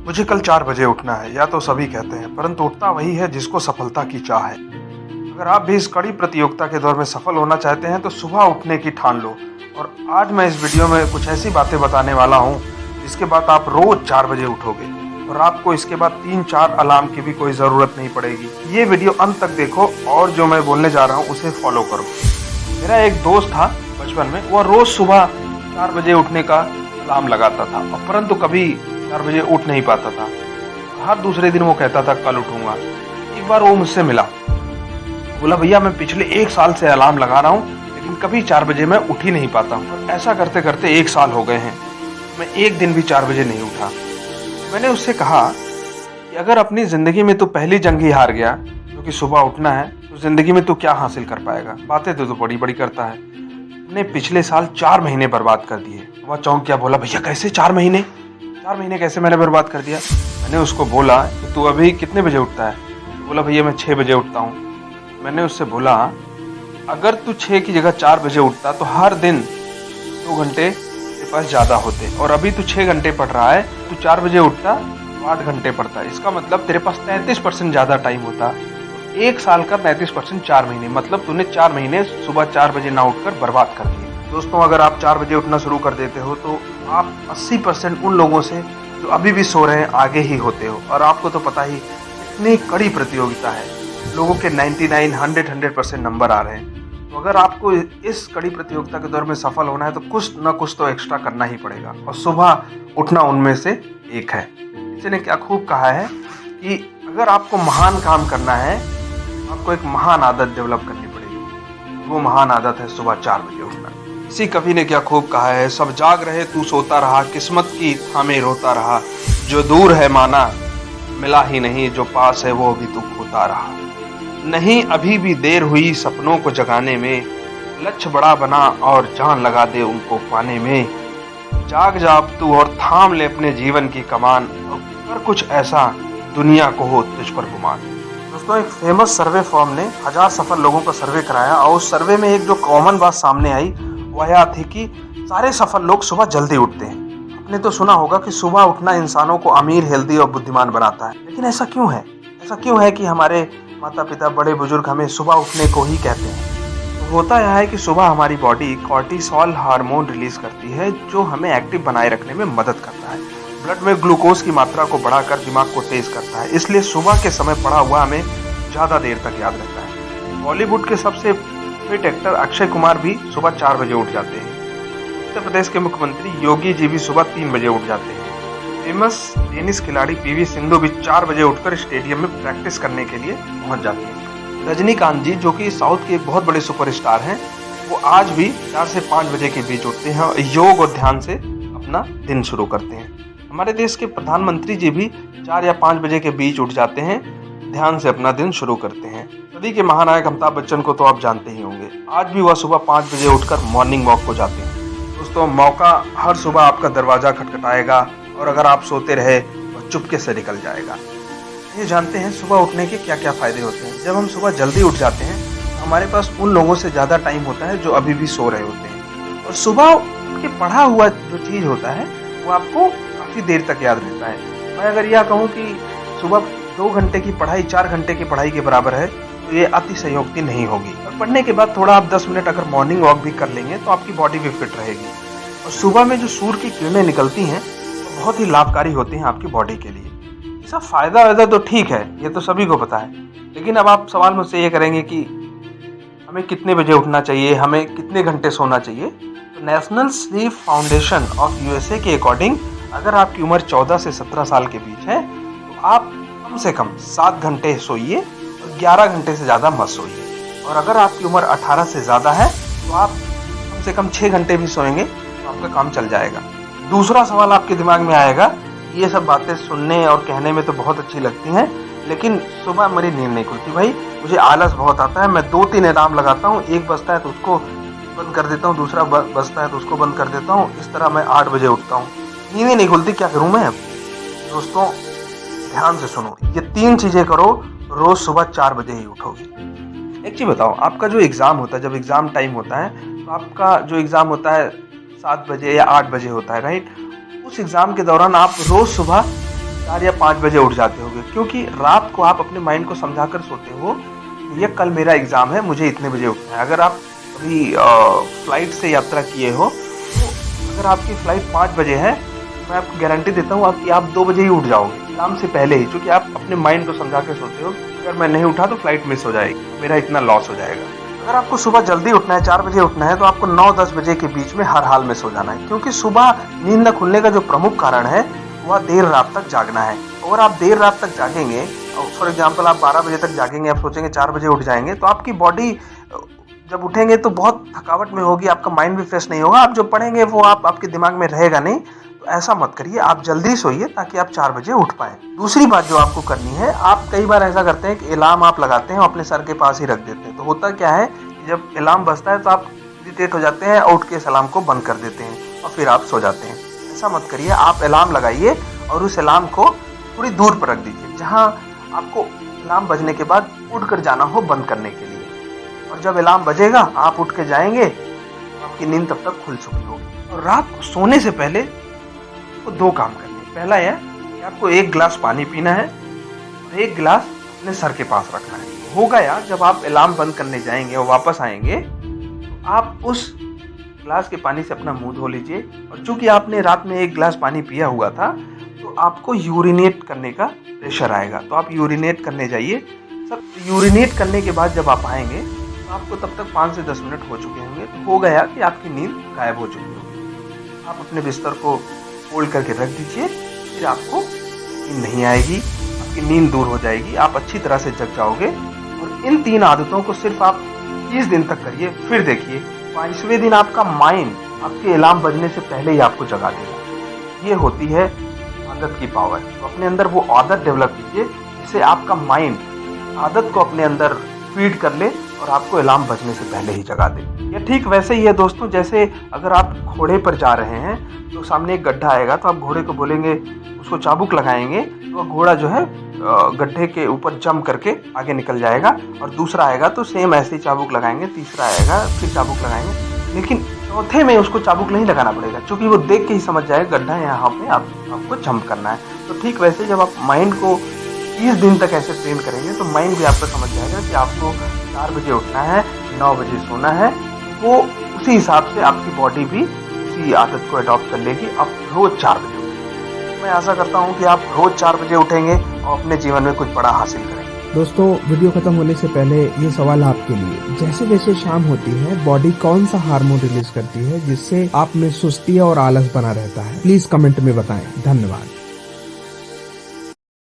मुझे कल 4 बजे उठना है, या तो सभी कहते हैं, परंतु उठता वही है जिसको सफलता की चाह है। अगर आप भी इस कड़ी प्रतियोगिता के दौर में सफल होना चाहते हैं तो सुबह उठने की ठान लो। और आज मैं इस वीडियो में कुछ ऐसी बातें बताने वाला हूँ जिसके बाद आप रोज 4 बजे उठोगे और आपको इसके बाद 3-4 अलार्म की भी कोई ज़रूरत नहीं पड़ेगी। ये वीडियो अंत तक देखो और जो मैं बोलने जा रहा हूँ उसे फॉलो करो। मेरा एक दोस्त था बचपन में, वह रोज सुबह 4 बजे उठने का अलार्म लगाता था, परंतु कभी 4 बजे उठ नहीं पाता था। हर दूसरे दिन वो कहता था कल उठूंगा। एक बार वो मुझसे मिला, बोला भैया मैं पिछले 1 साल से अलार्म लगा रहा हूँ लेकिन कभी 4 बजे मैं उठ ही नहीं पाता हूँ। और ऐसा करते करते 1 साल हो गए हैं, मैं एक दिन भी 4 बजे नहीं उठा। मैंने उससे कहा कि अगर अपनी ज़िंदगी में तू पहली जंग ही हार गया जो कि सुबह उठना है, तो ज़िंदगी में तू क्या हासिल कर पाएगा। बातें तो बड़ी बड़ी करता है। मैंने पिछले साल 4 महीने बर्बाद कर दिए। वह चौंक गया, बोला भैया कैसे 4 महीने? 4 महीने कैसे मैंने बर्बाद कर दिया? मैंने उसको बोला कि तू अभी कितने बजे उठता है? बोला भैया मैं 6 बजे उठता हूँ। मैंने उससे बोला अगर तू 6 की जगह 4 बजे उठता तो हर दिन 2 घंटे तेरे पास ज़्यादा होते, और अभी तू 6 घंटे पढ़ रहा है, तू 4 बजे उठता तो 8 घंटे पढ़ता। इसका मतलब तेरे पास 33% ज़्यादा टाइम होता। 1 साल का 33% 4 महीने, मतलब तूने 4 महीने सुबह 4 बजे ना उठकर बर्बाद कर दिए। दोस्तों, अगर आप 4 बजे उठना शुरू कर देते हो तो आप 80% उन लोगों से जो अभी भी सो रहे हैं आगे ही होते हो। और आपको तो पता ही इतनी कड़ी प्रतियोगिता है, लोगों के 99, 100% नंबर आ रहे हैं। तो अगर आपको इस कड़ी प्रतियोगिता के दौर में सफल होना है तो कुछ ना कुछ तो एक्स्ट्रा करना ही पड़ेगा, और सुबह उठना उनमें से एक है। किसी ने क्या खूब कहा है कि अगर आपको महान काम करना है आपको एक महान आदत डेवलप करनी पड़ेगी। वो महान आदत है सुबह 4 बजे उठना। इसी कवि ने क्या खूब कहा है, सब जाग रहे तू सोता रहा, किस्मत की थामे रोता रहा, जो दूर है माना मिला ही नहीं, जो पास है वो भी तू खोता रहा। नहीं अभी भी देर हुई सपनों को जगाने में, लक्ष्य बड़ा बना और जान लगा दे उनको पाने में। जाग जा अब तू और थाम ले अपने जीवन की कमान, और कर कुछ ऐसा दुनिया को हो तुझ पर गुमान। दोस्तों, एक फेमस सर्वे फर्म ने 1000 सफल लोगों का सर्वे कराया, और उस सर्वे में एक जो कॉमन बात सामने आई वह यह थी कि सारे सफल लोग सुबह जल्दी उठते हैं। आपने तो सुना होगा कि सुबह उठना इंसानों को अमीर, हेल्दी और बुद्धिमान बनाता है, लेकिन ऐसा क्यों है? ऐसा क्यों है कि हमारे माता पिता, बड़े बुजुर्ग हमें सुबह उठने को ही कहते हैं? तो होता यह है कि सुबह हमारी बॉडी कॉर्टिसोल हार्मोन रिलीज करती है जो हमें एक्टिव बनाए रखने में मदद करता है। ब्लड में ग्लूकोज की मात्रा को बढ़ाकर दिमाग को तेज करता है, इसलिए सुबह के समय पढ़ा हुआ हमें ज़्यादा देर तक याद रहता है। बॉलीवुड के सबसे फिट एक्टर अक्षय कुमार भी सुबह 4 बजे उठ जाते हैं। उत्तर प्रदेश के मुख्यमंत्री योगी जी भी सुबह 3 बजे उठ जाते हैं। फेमस टेनिस खिलाड़ी पीवी सिंधु भी 4 बजे उठकर स्टेडियम में प्रैक्टिस करने के लिए पहुंच जाती हैं। रजनीकांत जी, जो कि साउथ के एक बहुत बड़े सुपरस्टार हैं, वो आज भी 4 से 5 बजे के बीच उठते हैं और योग और ध्यान से अपना दिन शुरू करते हैं। हमारे देश के प्रधानमंत्री जी भी 4 या 5 बजे के बीच उठ जाते हैं, ध्यान से अपना दिन शुरू करते हैं। सदी के महानायक अमिताभ बच्चन को तो आप जानते ही होंगे, आज भी वह सुबह 5 बजे उठकर मॉर्निंग वॉक को जाते हैं। दोस्तों, मौका हर सुबह आपका दरवाजा खटखटाएगा, और अगर आप सोते रहे तो चुपके से निकल जाएगा। ये जानते हैं सुबह उठने के क्या क्या फ़ायदे होते हैं। जब हम सुबह जल्दी उठ जाते हैं तो हमारे पास उन लोगों से ज़्यादा टाइम होता है जो अभी भी सो रहे होते हैं, और सुबह उठ के पढ़ा हुआ जो चीज़ होता है वो आपको काफ़ी देर तक याद रहता है। मैं अगर यह कहूँ कि सुबह 2 घंटे की पढ़ाई 4 घंटे की पढ़ाई के बराबर है तो ये अतिशयोक्ति नहीं होगी। और पढ़ने के बाद थोड़ा आप 10 मिनट अगर मॉर्निंग वॉक भी कर लेंगे तो आपकी बॉडी भी फिट रहेगी। और सुबह में जो सूर्य की किरणें निकलती हैं तो बहुत ही लाभकारी होती हैं आपकी बॉडी के लिए। इसका फ़ायदा वायदा तो ठीक है, ये तो सभी को पता है, लेकिन अब आप सवाल मुझसे ये करेंगे कि हमें कितने बजे उठना चाहिए, हमें कितने घंटे सोना चाहिए। तो national sleep foundation of USA के अकॉर्डिंग अगर आपकी उम्र 14 से 17 साल के बीच है तो आप कम से कम 7 घंटे सोइए और 11 घंटे से ज़्यादा मत सोइए। और अगर आपकी उम्र 18 से ज़्यादा है तो आप कम से कम 6 घंटे भी सोएंगे तो आपका काम चल जाएगा। दूसरा सवाल आपके दिमाग में आएगा, ये सब बातें सुनने और कहने में तो बहुत अच्छी लगती हैं, लेकिन सुबह मेरी नींद नहीं खुलती भाई, मुझे आलस बहुत आता है। मैं 2-3 अलार्म लगाता हूँ, एक बजता है तो उसको बंद कर देता हूँ, दूसरा बजता है तो उसको बंद कर देता हूँ। इस तरह मैं 8 बजे उठता हूँ, नींद ही नहीं खुलती, क्या करूँ मैं? दोस्तों, ध्यान से सुनो, ये 3 चीज़ें करो, रोज़ सुबह 4 बजे ही उठोगे। एक चीज़ बताओ, आपका जो एग्ज़ाम होता है, जब एग्ज़ाम टाइम होता है तो आपका जो एग्ज़ाम होता है 7 बजे या 8 बजे होता है, राइट? उस एग्ज़ाम के दौरान आप रोज़ सुबह 4 या 5 बजे उठ जाते होगे, क्योंकि रात को आप अपने माइंड को समझाकर सोते हो ये कल मेरा एग्जाम है, मुझे इतने बजे उठना है। अगर आप कभी फ्लाइट से यात्रा किए हो तो अगर आपकी फ्लाइट 5 बजे है, मैं आपको गारंटी देता हूँ कि आप 2 बजे ही उठ जाओगे, एग्जाम से पहले ही, क्योंकि आप अपने माइंड को समझा के सोते हो अगर मैं नहीं उठा तो फ्लाइट मिस हो जाएगी, मेरा इतना लॉस हो जाएगा। अगर आपको सुबह जल्दी उठना है, 4 बजे उठना है, तो आपको 9-10 बजे के बीच में हर हाल में सो जाना है, क्योंकि सुबह नींद न खुलने का जो प्रमुख कारण है वह देर रात तक जागना है। अगर आप देर रात तक जागेंगे, फॉर एग्जाम्पल आप 12 बजे तक जागेंगे, आप सोचेंगे 4 बजे उठ जाएंगे, तो आपकी बॉडी जब उठेंगे तो बहुत थकावट में होगी, आपका माइंड भी फ्रेश नहीं होगा, आप जो पढ़ेंगे वो आपके दिमाग में रहेगा नहीं। तो ऐसा मत करिए, आप जल्दी सोइए ताकि आप 4 बजे उठ पाएं। दूसरी बात जो आपको करनी है, आप कई बार ऐसा करते हैं कि अलार्म आप लगाते हैं और अपने सर के पास ही रख देते हैं। तो होता क्या है, जब अलार्म बजता है तो आप इरिटेट हो जाते हैं, उठ के इस अलार्म को बंद कर देते हैं और फिर आप सो जाते हैं। ऐसा मत करिए, आप अलार्म लगाइए और उस अलार्म को थोड़ी दूर पर रख दीजिए, जहाँ आपको अलार्म बजने के बाद उठ कर जाना हो बंद करने के लिए। और जब अलार्म बजेगा आप उठ के जाएंगे, आपकी नींद तब तक खुल चुकी होगी। और रात को सोने से पहले आपको 2 काम करने हैं। पहला यह कि आपको 1 गिलास पानी पीना है और 1 गिलास अपने सर के पास रखना है। होगा या जब आप अलार्म बंद करने जाएंगे और वापस आएंगे तो आप उस गिलास के पानी से अपना मुंह धो लीजिए। और चूंकि आपने रात में 1 गिलास पानी पिया हुआ था तो आपको यूरिनेट करने का प्रेशर आएगा, तो आप यूरिनेट करने जाइए। सब यूरिनेट करने के बाद जब आप आएंगे तो आपको तब तक 5 से 10 मिनट हो चुके होंगे, तो हो गया कि आपकी नींद गायब हो चुकी होगी। आप अपने बिस्तर को फोल्ड करके रख दीजिए, फिर आपको नींद नहीं आएगी, आपकी नींद दूर हो जाएगी, आप अच्छी तरह से जग जाओगे। और इन 3 आदतों को सिर्फ आप 30 दिन तक करिए, फिर देखिए 5वें दिन आपका माइंड आपके अलार्म बजने से पहले ही आपको जगा देगा। ये होती है आदत की पावर। तो अपने अंदर वो आदत डेवलप कीजिए जिससे आपका माइंड आदत को अपने अंदर फीड कर ले और आपको अलार्म बजने से पहले ही जगा दे। ये ठीक वैसे ही है दोस्तों, जैसे अगर आप घोड़े पर जा रहे हैं तो सामने एक गड्ढा आएगा, तो आप घोड़े को बोलेंगे, उसको चाबुक लगाएंगे, तो घोड़ा जो है गड्ढे के ऊपर जंप करके आगे निकल जाएगा। और दूसरा आएगा तो सेम ऐसे ही चाबुक लगाएंगे, तीसरा आएगा फिर चाबुक लगाएंगे, लेकिन चौथे में उसको चाबुक नहीं लगाना पड़ेगा, क्योंकि वो देख के ही समझ जाएगा गड्ढा है, यहाँ पे आपको जंप करना है। तो ठीक वैसे जब आप माइंड को 30 दिन तक ऐसे ट्रेन करेंगे तो माइंड भी आपका समझ जाएगा कि आपको 4 बजे उठना है, 9 बजे सोना है। वो उसी हिसाब से आपकी बॉडी भी उसी आदत को अडॉप्ट कर लेगी। आप रोज 4 बजे उठेंगे। मैं आशा करता हूँ कि आप रोज 4 बजे उठेंगे और अपने जीवन में कुछ बड़ा हासिल करेंगे। दोस्तों, वीडियो खत्म होने से पहले ये सवाल आपके लिए, जैसे जैसे शाम होती है बॉडी कौन सा हार्मोन रिलीज करती है जिससे आप में सुस्ती और आलस बना रहता है? प्लीज कमेंट में बताएं। धन्यवाद।